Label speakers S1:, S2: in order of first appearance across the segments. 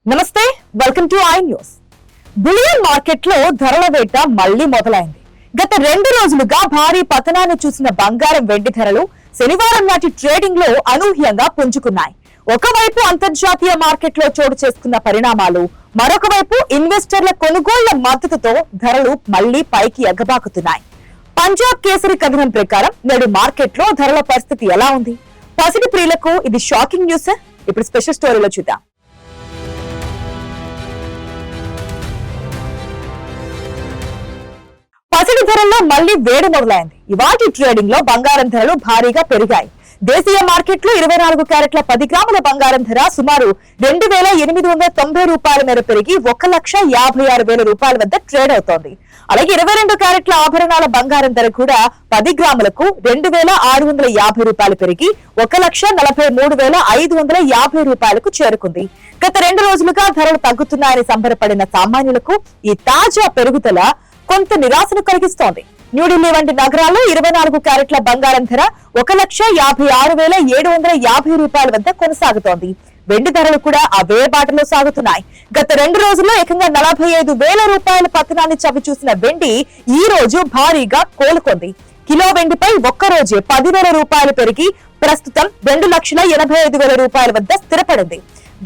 S1: నమస్తే, welcome to iNews. Bullion market లో ధరల వేట మళ్లీ మొదలైంది. గత 2 రోజులుగా భారీ పతనాన్ని చూసిన బంగారం, వెండి ధరలు శనివారం నాటి ట్రేడింగ్ లో అనూహ్యంగా పుంజుకున్నాయి. ఒకవైపు అంతర్జాతీయ మార్కెట్ లో చోటు చేసుకున్న పరిణామాలు, మరొక వైపు ఇన్వెస్టర్ల కొనుగోళ్ల మద్దతుతో ధరలు మళ్లీ పైకి ఎగబాకుతున్నాయి. పంజాబ్ కేసరి కథనం ప్రకారం నేడు మార్కెట్ లో ధరల పరిస్థితి ఎలా ఉంది? పసిడి ప్రియులకు ఇది షాకింగ్ న్యూస్. ఇప్పుడు స్పెషల్ స్టోరీలో చూద్దాం. పసిడి ధరల్లో మళ్లీ వేడి మొదలైంది. ఇవాటి ట్రేడింగ్ లో బంగారం ధరలు భారీగా పెరిగాయి. దేశీయ మార్కెట్ లో 24 క్యారెట్ల 10 గ్రాముల బంగారం ధర సుమారు 2,890 రూపాయల మేర పెరిగి 1,56,000 రూపాయల వద్ద ట్రేడ్ అవుతోంది. అలాగే 22 క్యారెట్ల ఆభరణాల బంగారం ధర కూడా 10 గ్రాములకు 2,650 రూపాయలు పెరిగి 1,43,550 రూపాయలకు చేరుకుంది. గత 2 రోజులుగా ధరలు తగ్గుతున్నాయని సంబరపడిన సామాన్యులకు ఈ తాజా పెరుగుదల కొంత నిరాశను కలిగిస్తోంది. న్యూఢిల్లీ వంటి నగరాల్లో 24 క్యారెట్ల బంగారం ధర 1,56,750 రూపాయల వద్ద కొనసాగుతోంది. వెండి ధరలు కూడా అవే బాటలో సాగుతున్నాయి. గత 2 రోజుల్లో ఏకంగా 45,000 రూపాయల పతనాన్ని చవిచూసిన వెండి ఈ రోజు భారీగా కోలుకుంది. కిలో వెండిపై ఒక్క రోజే 10,000 రూపాయలు పెరిగి ప్రస్తుతం 2,85,000 రూపాయల వద్ద స్థిరపడింది.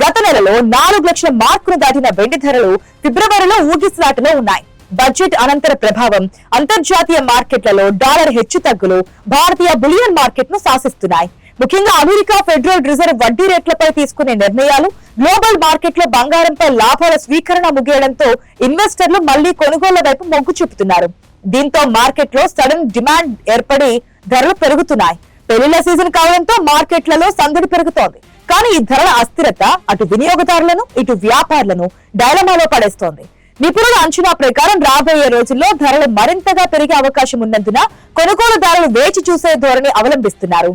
S1: గత నెలలో 4 లక్షల మార్కును దాటిన వెండి ధరలు ఫిబ్రవరిలో ఊగిసలాటలో ఉన్నాయి. బడ్జెట్ అనంతర ప్రభావం, అంతర్జాతీయ మార్కెట్లలో డాలర్ హెచ్చుతగ్గులు భారతీయ బులియన్ మార్కెట్ ను శాసిస్తున్నాయి. ముఖ్యంగా అమెరికా ఫెడరల్ రిజర్వ్ వడ్డీ రేట్లపై తీసుకునే నిర్ణయాలు, గ్లోబల్ మార్కెట్ లో బంగారంపై లాభాల స్వీకరణ ముగియడంతో ఇన్వెస్టర్లు మళ్లీ కొనుగోళ్ల వైపు మొగ్గు చూపుతున్నారు. దీంతో మార్కెట్ లో సడన్ డిమాండ్ ఏర్పడి ధరలు పెరుగుతున్నాయి. పెళ్లిళ్ల సీజన్ కావడంతో మార్కెట్లలో సందడి పెరుగుతోంది. కానీ ఈ ధరల అస్థిరత అటు వినియోగదారులను, ఇటు వ్యాపారులను డైలమాలో పడేస్తోంది. నిపుణుల అంచనా ప్రకారం రాబోయే రోజుల్లో ధరలు మరింతగా పెరిగే అవకాశం ఉన్నందున కొనుగోలుదారులు వేచి చూసే ధోరణి అవలంబిస్తున్నారు.